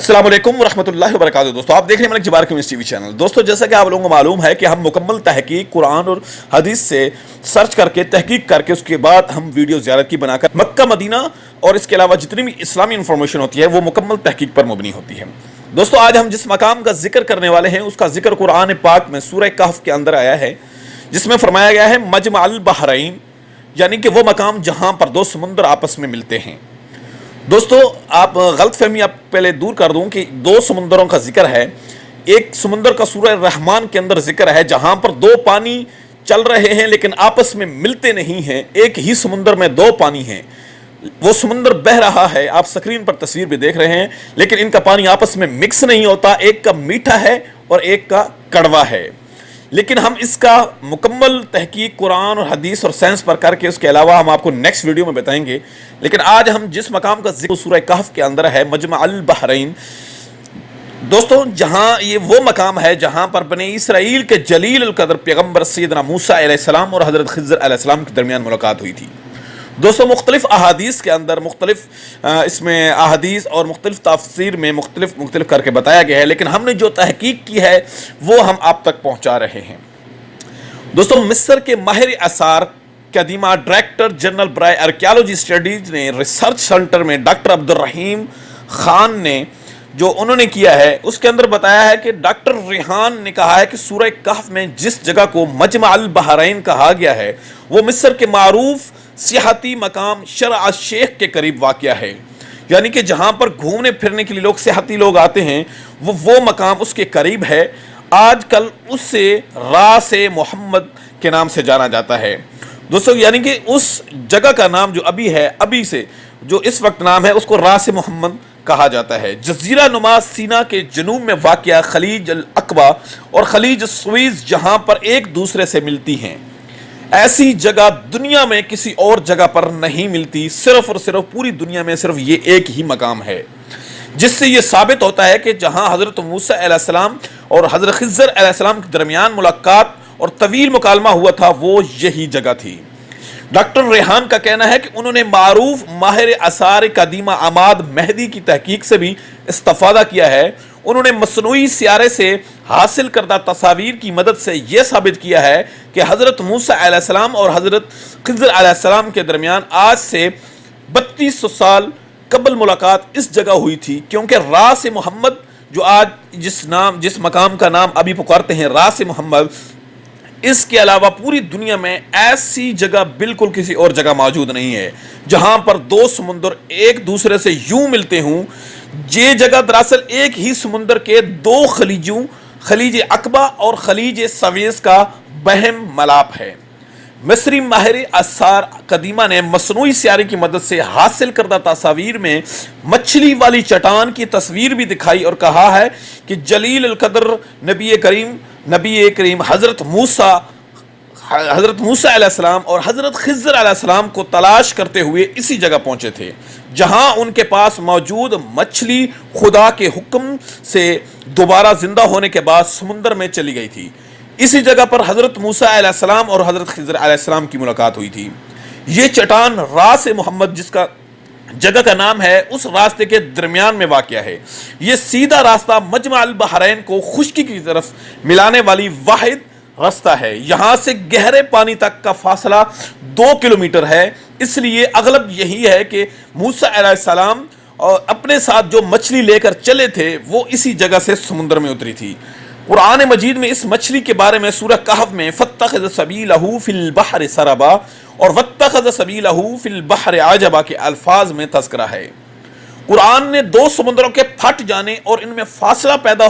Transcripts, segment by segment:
السلام علیکم ورحمۃ اللہ وبرکاتہ۔ دوستو آپ دیکھ رہے ہیں ملک جبار کیمسٹری وی چینل۔ دوستو جیسا کہ آپ لوگوں کو معلوم ہے کہ ہم مکمل تحقیق قرآن اور حدیث سے سرچ کر کے تحقیق کر کے اس کے بعد ہم ویڈیو زیارت کی بنا کر مکہ مدینہ اور اس کے علاوہ جتنی بھی اسلامی انفارمیشن ہوتی ہے وہ مکمل تحقیق پر مبنی ہوتی ہے۔ دوستو آج ہم جس مقام کا ذکر کرنے والے ہیں اس کا ذکر قرآن پاک میں سورہ کہف کے اندر آیا ہے، جس میں فرمایا گیا ہے مجمع البحرین، یعنی کہ وہ مقام جہاں پر دو سمندر آپس میں ملتے ہیں۔ دوستو آپ غلط فہمی آپ پہلے دور کر دوں کہ دو سمندروں کا ذکر ہے۔ ایک سمندر کا سورہ رحمان کے اندر ذکر ہے جہاں پر دو پانی چل رہے ہیں لیکن آپس میں ملتے نہیں ہیں، ایک ہی سمندر میں دو پانی ہیں، وہ سمندر بہہ رہا ہے، آپ سکرین پر تصویر بھی دیکھ رہے ہیں، لیکن ان کا پانی آپس میں مکس نہیں ہوتا، ایک کا میٹھا ہے اور ایک کا کڑوا ہے۔ لیکن ہم اس کا مکمل تحقیق قرآن اور حدیث اور سائنس پر کر کے اس کے علاوہ ہم آپ کو نیکسٹ ویڈیو میں بتائیں گے۔ لیکن آج ہم جس مقام کا ذکر سورہ کہف کے اندر ہے مجمع البحرین، دوستو جہاں یہ وہ مقام ہے جہاں پر بنی اسرائیل کے جلیل القدر پیغمبر سیدنا موسیٰ علیہ السلام اور حضرت خضر علیہ السلام کے درمیان ملاقات ہوئی تھی۔ دوستو مختلف احادیث کے اندر مختلف اس میں احادیث اور مختلف تفسیر میں مختلف کر کے بتایا گیا ہے، لیکن ہم نے جو تحقیق کی ہے وہ ہم آپ تک پہنچا رہے ہیں۔ دوستو مصر کے ماہر آثار قدیمہ ڈائریکٹر جنرل برائے آرکیالوجی اسٹڈیز نے ریسرچ سینٹر میں ڈاکٹر عبد الرحیم خان نے جو انہوں نے کیا ہے اس کے اندر بتایا ہے کہ ڈاکٹر ریحان نے کہا ہے کہ سورہ کہف میں جس جگہ کو مجمع البحرین کہا گیا ہے وہ مصر کے معروف سیاحتی مقام شرع الشیخ کے قریب واقع ہے، یعنی کہ جہاں پر گھومنے پھرنے کے لیے سیاحتی لوگ آتے ہیں وہ مقام اس کے قریب ہے۔ آج کل اس سے راس محمد کے نام سے جانا جاتا ہے۔ دوستو یعنی کہ اس جگہ کا نام جو ابھی سے جو اس وقت نام ہے اس کو راس محمد کہا جاتا ہے۔ جزیرہ نما سینا کے جنوب میں واقع خلیج العقبہ اور خلیج سویز جہاں پر ایک دوسرے سے ملتی ہیں، ایسی جگہ دنیا میں کسی اور جگہ پر نہیں ملتی، صرف اور صرف پوری دنیا میں صرف یہ ایک ہی مقام ہے، جس سے یہ ثابت ہوتا ہے کہ جہاں حضرت موسیٰ علیہ السلام اور حضرت خضر علیہ السلام کے درمیان ملاقات اور طویل مکالمہ ہوا تھا وہ یہی جگہ تھی۔ ڈاکٹر ریحان کا کہنا ہے کہ انہوں نے معروف ماہر آثار قدیمہ عماد مہدی کی تحقیق سے بھی استفادہ کیا ہے۔ انہوں نے مصنوعی سیارے سے حاصل کردہ تصاویر کی مدد سے یہ ثابت کیا ہے کہ حضرت موسیٰ علیہ السلام اور حضرت خضر علیہ السلام کے درمیان آج سے 3200 سال قبل ملاقات اس جگہ ہوئی تھی، کیونکہ راس محمد جو آج جس مقام کا نام ابھی پکارتے ہیں راس محمد، اس کے علاوہ پوری دنیا میں ایسی جگہ بالکل کسی اور جگہ موجود نہیں ہے جہاں پر دو سمندر ایک دوسرے سے یوں ملتے ہوں۔ یہ جگہ دراصل ایک ہی سمندر کے دو خلیجوں خلیج عقبہ اور خلیج سویز کا بہم ملاپ ہے۔ مصری ماہر آثار قدیمہ نے مصنوعی سیارے کی مدد سے حاصل کردہ تصاویر میں مچھلی والی چٹان کی تصویر بھی دکھائی اور کہا ہے کہ جلیل القدر نبی کریم حضرت موسیٰ علیہ السلام اور حضرت خضر علیہ السلام کو تلاش کرتے ہوئے اسی جگہ پہنچے تھے جہاں ان کے پاس موجود مچھلی خدا کے حکم سے دوبارہ زندہ ہونے کے بعد سمندر میں چلی گئی تھی۔ اسی جگہ پر حضرت موسیٰ علیہ السلام اور حضرت خضر علیہ السلام کی ملاقات ہوئی تھی۔ یہ چٹان راس محمد جس کا جگہ کا نام ہے اس راستے کے درمیان میں واقع ہے۔ یہ سیدھا راستہ مجمع البحرین کو خشکی کی طرف ملانے والی واحد راستہ ہے۔ یہاں سے گہرے پانی تک کا فاصلہ 2 کلومیٹر ہے، اس لیے اغلب یہی ہے کہ موسیٰ علیہ السلام اور اپنے ساتھ جو مچھلی لے کر چلے تھے وہ اسی جگہ سے سمندر میں اتری تھی۔ قرآن مجید میں اس مچھلی کے بارے میں سورہ کہف میں فَاتَّخَذَ سَبِيلَهُ فِي الْبَحْرِ سَرَبًا اور وَاتَّخَذَ سَبِيلَهُ فِي الْبَحْرِ عَجَبًا کے الفاظ میں تذکرہ ہے۔ قرآن نے دو سمندروں کے پھٹ جانے اور ان میں فاصلہ پیدا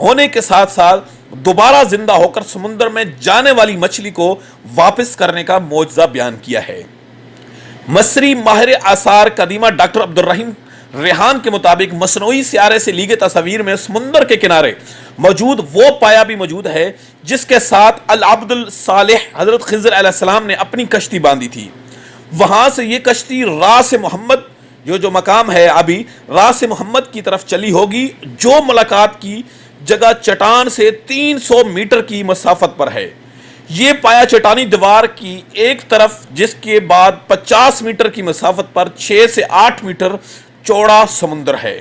ہونے کے ساتھ ساتھ دوبارہ زندہ ہو کر سمندر میں جانے والی مچھلی کو واپس کرنے کا معجزہ بیان کیا ہے۔ مصری ماہر آثار قدیمہ ڈاکٹر عبد الرحیم ریحان کے مطابق مصنوعی سیارے سے لی گئی تصاویر میں سمندر کے کنارے موجود وہ پایا بھی موجود ہے جس کے ساتھ العبد الصالح حضرت خضر علیہ السلام نے اپنی کشتی باندھی تھی۔ وہاں سے یہ کشتی راس محمد جو مقام ہے ابھی راس محمد کی طرف چلی ہوگی، جو ملاقات کی جگہ چٹان سے 300 میٹر کی مسافت پر ہے۔ یہ پایا چٹانی دیوار کی ایک طرف جس کے بعد 50 میٹر کی مسافت پر 6 سے 8 میٹر چوڑا سمندر ہے۔